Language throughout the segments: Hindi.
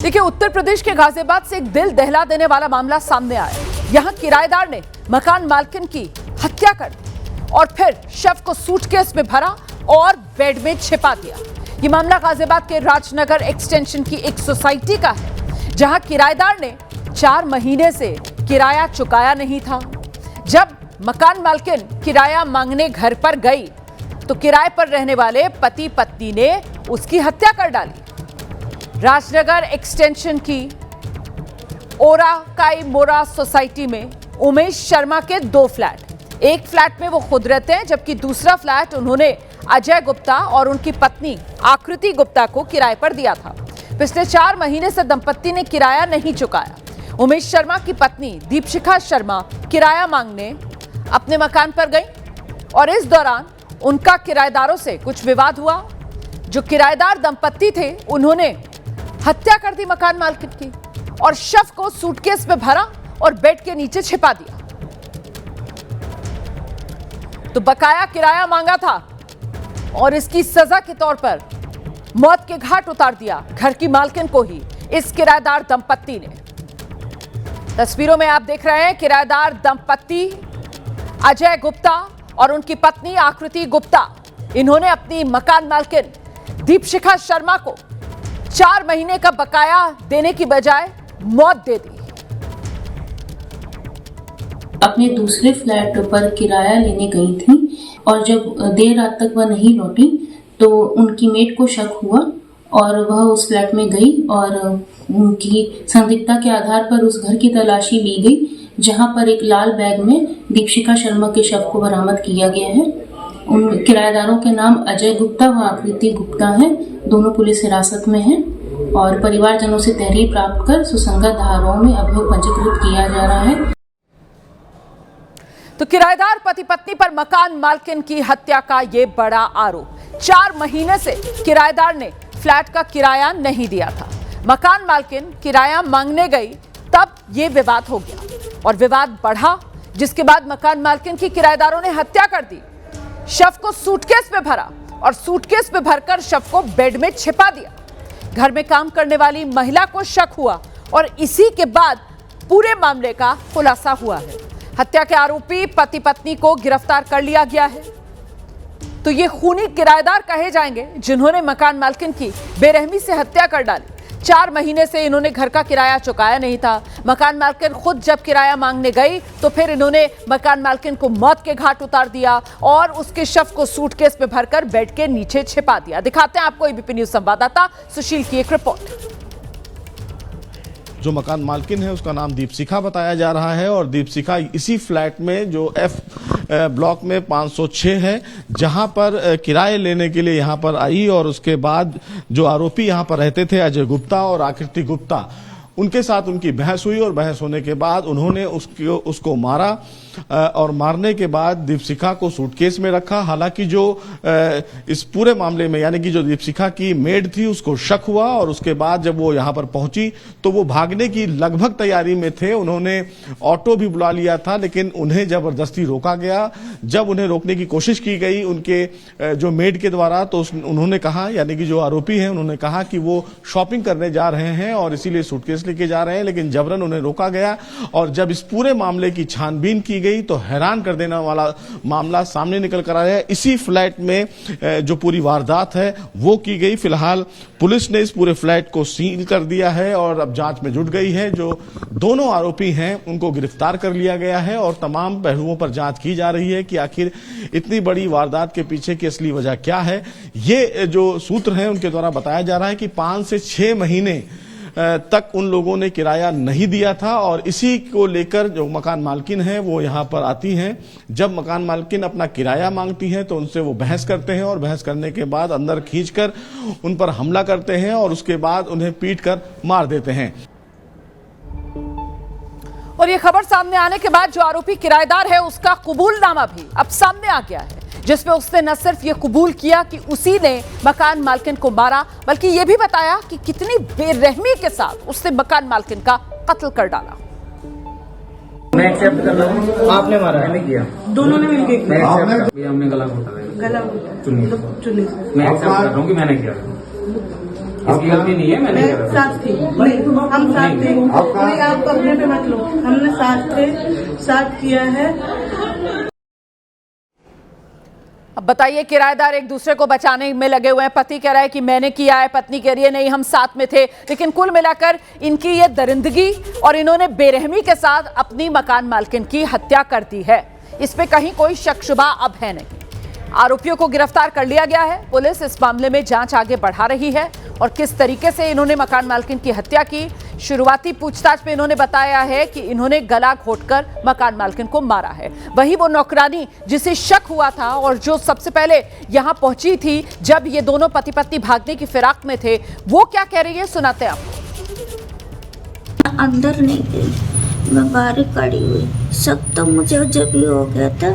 देखिए, उत्तर प्रदेश के गाजियाबाद से एक दिल दहला देने वाला मामला सामने आया। यहां किराएदार ने मकान मालकिन की हत्या कर दी और फिर शव को सूटकेस में भरा और बेड में छिपा दिया। ये मामला गाजियाबाद के राजनगर एक्सटेंशन की एक सोसाइटी का है, जहां किराएदार ने 4 महीने से किराया चुकाया नहीं था। जब मकान मालकिन किराया मांगने घर पर गई तो किराए पर रहने वाले पति पत्नी ने उसकी हत्या कर डाली। राजनगर एक्सटेंशन की ओरा काई मोरा सोसाइटी में उमेश शर्मा के 2 फ्लैट, एक फ्लैट में वो खुद रहते हैं, जबकि दूसरा फ्लैट उन्होंने अजय गुप्ता और उनकी पत्नी आकृति गुप्ता को किराए पर दिया था। पिछले 4 महीने से दंपत्ति ने किराया नहीं चुकाया। उमेश शर्मा की पत्नी दीपशिखा शर्मा किराया मांगने अपने मकान पर गई और इस दौरान उनका किराएदारों से कुछ विवाद हुआ। जो किराएदार दंपत्ति थे उन्होंने हत्या कर दी मकान मालकिन की और शव को सूटकेस में भरा और बेड के नीचे छिपा दिया। तो बकाया किराया मांगा था और इसकी सजा के तौर पर मौत के घाट उतार दिया घर की मालकिन को ही इस किराएदार दंपत्ति ने। तस्वीरों में आप देख रहे हैं किराएदार दंपत्ति अजय गुप्ता और उनकी पत्नी आकृति गुप्ता। इन्होंने अपनी मकान मालकिन दीपशिखा शर्मा को 4 महीने का बकाया देने की बजाय मौत दे दी। अपने दूसरे फ्लैट पर किराया लेने गई थी और जब देर रात तक वह नहीं लौटी तो उनकी मेड को शक हुआ और वह उस फ्लैट में गई और उनकी संदिग्धता के आधार पर उस घर की तलाशी ली गई, जहां पर एक लाल बैग में दीपशिखा शर्मा के शव को बरामद किया गया है। उन किराएदारों के नाम अजय गुप्ता व आकृति गुप्ता हैं। दोनों पुलिस हिरासत में हैं और परिवारजनों से तहरीर प्राप्त कर सुसंगत धाराओं में अभियोग पंजीकृत किया जा रहा है। तो किराएदार पति पत्नी पर मकान मालकिन की हत्या का ये बड़ा आरोप। 4 महीने से किराएदार ने फ्लैट का किराया नहीं दिया था। मकान मालकिन किराया मांगने गई, तब ये विवाद हो गया और विवाद बढ़ा, जिसके बाद मकान मालकिन की किराएदारों ने हत्या कर दी। शव को सूटकेस में भरा और सूटकेस में भरकर शव को बेड में छिपा दिया। घर में काम करने वाली महिला को शक हुआ और इसी के बाद पूरे मामले का खुलासा हुआ है। हत्या के आरोपी पति पत्नी को गिरफ्तार कर लिया गया है। तो ये खूनी किराएदार कहे जाएंगे जिन्होंने मकान मालकिन की बेरहमी से हत्या कर डाली। 4 महीने से इन्होंने घर का किराया चुकाया नहीं था। मकान मालकिन खुद जब किराया मांगने गई तो फिर इन्होंने मकान मालकिन को मौत के घाट उतार दिया और उसके शव को सूटकेस में भरकर बेड के नीचे छिपा दिया। दिखाते हैं आपको एबीपी न्यूज संवाददाता सुशील की एक रिपोर्ट। जो मकान मालकिन है उसका नाम दीपशिखा बताया जा रहा है और दीपशिखा इसी फ्लैट में जो एफ ब्लॉक में 506 है, जहां पर किराए लेने के लिए यहां पर आई और उसके बाद जो आरोपी यहां पर रहते थे अजय गुप्ता और आकृति गुप्ता, उनके साथ उनकी बहस हुई और बहस होने के बाद उन्होंने उसको मारा और मारने के बाद दीपशिखा को सूटकेस में रखा। हालांकि जो इस पूरे मामले में यानी कि जो दीपशिखा की मेड थी उसको शक हुआ और उसके बाद जब वो यहां पर पहुंची तो वो भागने की लगभग तैयारी में थे। उन्होंने ऑटो भी बुला लिया था लेकिन उन्हें जबरदस्ती रोका गया। जब उन्हें रोकने की कोशिश की गई उनके जो मेड के द्वारा तो उन्होंने कहा, यानी कि जो आरोपी हैं उन्होंने कहा कि वो शॉपिंग करने जा रहे हैं और इसीलिए सूटकेस लेके जा रहे हैं, लेकिन जबरन उन्हें रोका गया। और जब इस पूरे मामले की छानबीन की गई तो हैरान कर देने वाला मामला सामने निकल कर आया। इसी फ्लैट में जो पूरी वारदात है वो की गई। फिलहाल पुलिस ने इस पूरे फ्लैट को सील कर दिया है और अब जांच में जुट गई है। जो दोनों आरोपी हैं उनको गिरफ्तार कर लिया गया है और तमाम पहलुओं पर जांच की जा रही है कि आखिर इतनी बड़ी वारदात के पीछे की असली वजह क्या है। ये जो सूत्र हैं उनके द्वारा बताया जा रहा है कि 5 से 6 महीने तक उन लोगों ने किराया नहीं दिया था और इसी को लेकर जो मकान मालकिन हैं वो यहां पर आती हैं। जब मकान मालकिन अपना किराया मांगती हैं तो उनसे वो बहस करते हैं और बहस करने के बाद अंदर खींचकर उन पर हमला करते हैं और उसके बाद उन्हें पीटकर मार देते हैं। और ये खबर सामने आने के बाद जो आरोपी किराएदार है उसका कबूलनामा भी अब सामने आ गया है, जिसमें उसने न सिर्फ ये कबूल किया कि उसी ने मकान मालकिन को मारा, बल्कि ये भी बताया कि कितनी बेरहमी के साथ उसने मकान मालकिन का कत्ल कर डाला। मैं एक्सेप्ट कर रहा हूँ, आपने मारा, मैंने किया, दोनों ने मिलकर किया। मैं एक्सेप्ट कर, हमने गला घोटा, गला चुन्नी, मैं एक्सेप्ट कर रहा हूँ कि मैंने किया। इसकी गलती नहीं है, मैंने करा। साथ थी हम साथ थे, कोई आप अपने पे मत लो, हमने साथ थे, साथ किया है। अब बताइए, किराएदार एक दूसरे को बचाने में लगे हुए हैं। पति कह रहा है कि मैंने किया है, पत्नी कह रही है नहीं हम साथ में थे। लेकिन कुल मिलाकर इनकी ये दरिंदगी और इन्होंने बेरहमी के साथ अपनी मकान मालकिन की हत्या कर दी है। इस पे कहीं कोई शक शुबा अब है नहीं। आरोपियों को गिरफ्तार कर लिया गया है। पुलिस इस मामले में जांच आगे बढ़ा रही है और किस तरीके से इन्होंने मकान मालकिन की हत्या की। शुरुआती पूछताछ में इन्होंने बताया है कि इन्होंने गला घोंटकर मकान मालकिन को मारा है। वही वो नौकरानी जिसे शक हुआ था और जो सबसे पहले यहां पहुंची थी जब ये दोनों पति पत्नी भागने की फिराक में थे, वो क्या कह रही है सुनाते हैं आपको। अंदर नहीं गई, मैं बाहर खड़ी हुई। शक तो मुझे जब भी हो गया था,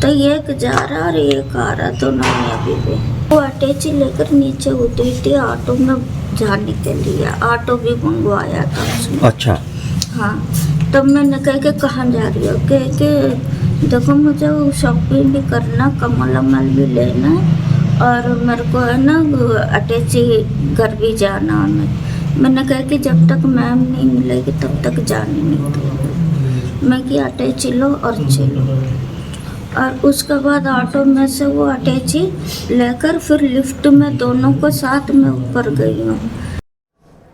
तो एक जा रहा और एक आ रहा, दोनों ने अभी भी। वो अटैची लेकर नीचे उतरी थी ऑटो में जाने के लिए, ऑटो भी मंगवाया था उसने। अच्छा। हाँ, तब मैंने कह के कहाँ जा रही हो, कह के देखो मुझे वो शॉपिंग भी करना, कमल अमल भी लेना है और मेरे को है ना अटैची घर भी जाना है। मैंने कहा कि जब तक मैम नहीं मिलेगी तब तक जाने नहीं दूँगी। मैं कि अटैची लो और चलो। और उसके बाद ऑटो में से वो अटैची लेकर फिर लिफ्ट में दोनों को साथ में ऊपर गई हूँ।